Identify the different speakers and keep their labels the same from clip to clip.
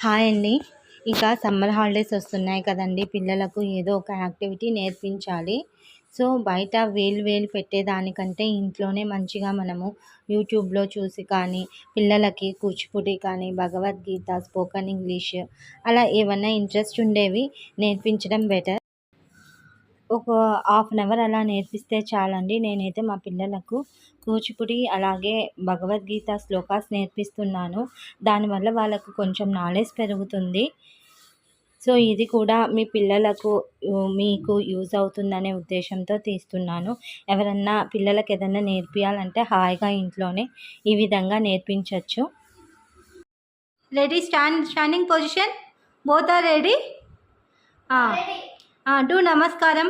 Speaker 1: Hi అండి. ఇక summer holidays వస్తున్నాయి కదండీ! పిల్లలకు ఏదో ఒక యాక్టివిటీ నేర్పించాలి. సో, బయట వేలు పెట్టేదానికంటే ఇంట్లోనే మంచిగా మనము యూట్యూబ్‌లో చూసి కానీ, పిల్లలకి కూచిపూడి కానీ, భగవద్గీత, స్పోకెన్ ఇంగ్లీష్ అలా ఏవన్నా ఇంట్రెస్ట్ ఉండేవి నేర్పించడం బెటర్. ఒక హాఫ్ అన్ అవర్ అలా నేర్పిస్తే చాలండి. నేనైతే మా పిల్లలకు కూచిపూడి అలాగే భగవద్గీత శ్లోకాస్ నేర్పిస్తున్నాను. దానివల్ల వాళ్ళకు కొంచెం నాలెడ్జ్ పెరుగుతుంది. సో, ఇది కూడా మీ పిల్లలకు మీకు యూజ్ అవుతుందనే ఉద్దేశంతో తీస్తున్నాను. ఎవరన్నా పిల్లలకి ఏదన్నా నేర్పియాలంటే హాయిగా ఇంట్లోనే ఈ విధంగా నేర్పించొచ్చు. Ready, standing position, both are ready. Do నమస్కారం.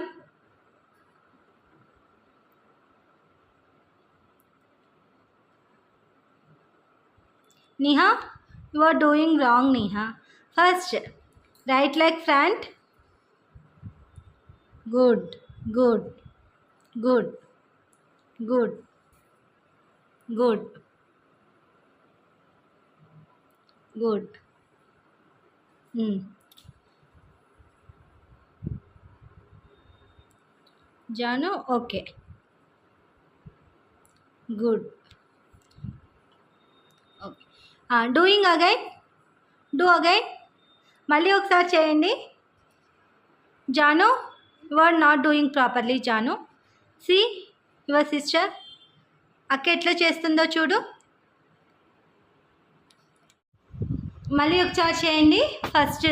Speaker 1: Neha, you are doing wrong, Neha. First, right leg front. Good, good, good, good, good, good. Janu, okay. Good. Okay. Doing again. Do again. మళ్ళీ ఒకసారి చేయండి. Janu, you are not doing properly. Janu, see your sister. అక్క ఎట్లా చేస్తుందో చూడు. మళ్ళీ ఒకసారి చేయండి. First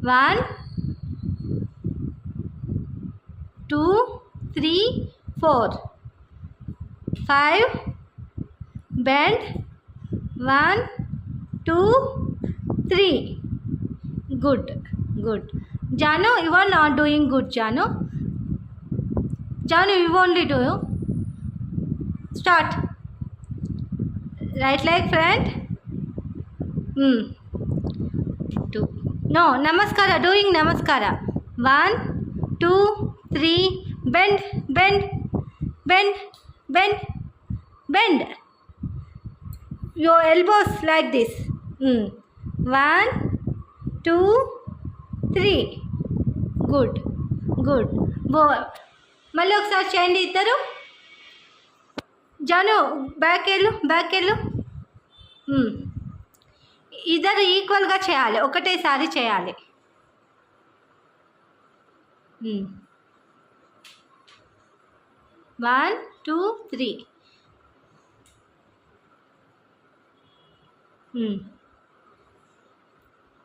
Speaker 1: 1 2 3 4 5 bend 1 2 3. Good. Janu, you are not doing good. Janu, you only do. Start. Right leg front. 2. No, namaskara. Doing namaskara. 1 2 3. Bend. Your elbows like this. 1 2 3. Good. మళ్ళీ ఒకసారి చేయండి ఇద్దరు. జాను, బ్యాక్ వెళ్ళు. ఇద్దరు ఈక్వల్గా చేయాలి, ఒకటేసారి చేయాలి. 1 2 3.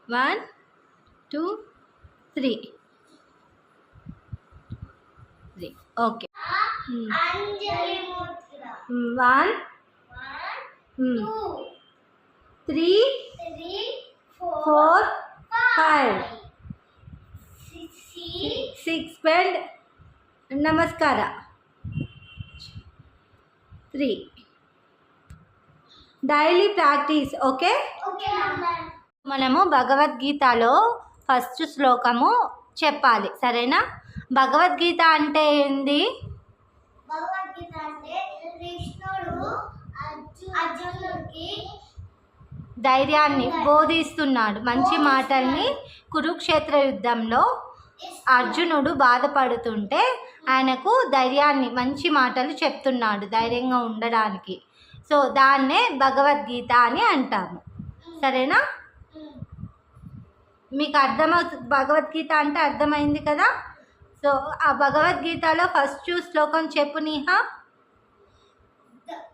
Speaker 1: 1 2 3. Okay. 1 2 3 4 5 6. Bend. Namaskara. 3. Daily practice. Okay. మనము భగవద్గీతలో ఫస్ట్ శ్లోకము చెప్పాలి, సరేనా? భగవద్గీత అంటే ఏంది?
Speaker 2: భగవద్గీత అంటే కృష్ణుడు అర్జునుడికి
Speaker 1: ధైర్యాన్ని బోధిస్తున్నాడు, మంచి మాటల్ని. కురుక్షేత్ర యుద్ధంలో అర్జునుడు బాధపడుతుంటే ఆయనకు ధైర్యాన్ని, మంచి మాటలు చెప్తున్నాడు ధైర్యంగా ఉండడానికి. సో దాన్నే భగవద్గీత అని అంటాము, సరేనా? మీకు భగవద్గీత అంటే అర్థమైంది కదా? సో ఆ భగవద్గీతలో ఫస్ట్ శ్లోకం చెప్పు నీహా.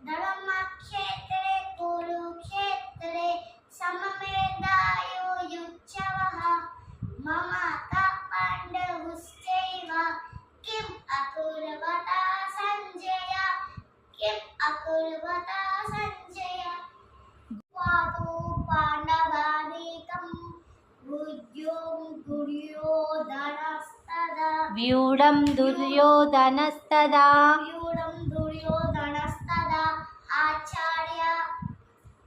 Speaker 2: ధర్మక్షేత్రే కురుక్షేత్రే సమవేదాయుయుత్సవః మమత పాండవుశ్చైవ కిం అకుర్వత సంజయ వాతు పాండవానీకం
Speaker 1: వ్యూఢం దుర్యోధనస్తదా
Speaker 2: ఆచార్య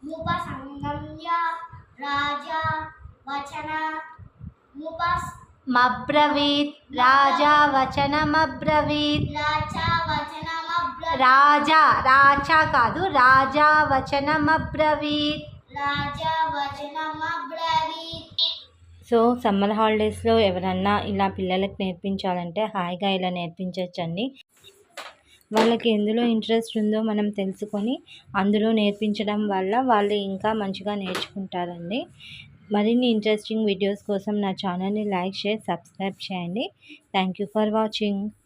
Speaker 2: ముపసంగమ్య రాజా వచనమబ్రవీత్.
Speaker 1: రాజా రాచా కాదు, రాజా వచనమబ్రవీత్.
Speaker 2: రాజా వచనమబ్రవీత్.
Speaker 1: సో సమ్మర్ హాలిడేస్లో ఎవరన్నా ఇలా పిల్లలకు నేర్పించాలంటే హాయిగా ఇలా నేర్పించవచ్చండి. వాళ్ళకి ఎందులో ఇంట్రెస్ట్ ఉందో మనం తెలుసుకొని అందులో నేర్పించడం వల్ల వాళ్ళు ఇంకా మంచిగా నేర్చుకుంటారండి. మరిన్ని ఇంట్రెస్టింగ్ వీడియోస్ కోసం నా ఛానల్ని లైక్, షేర్, సబ్స్క్రైబ్ చేయండి. Thank you for watching.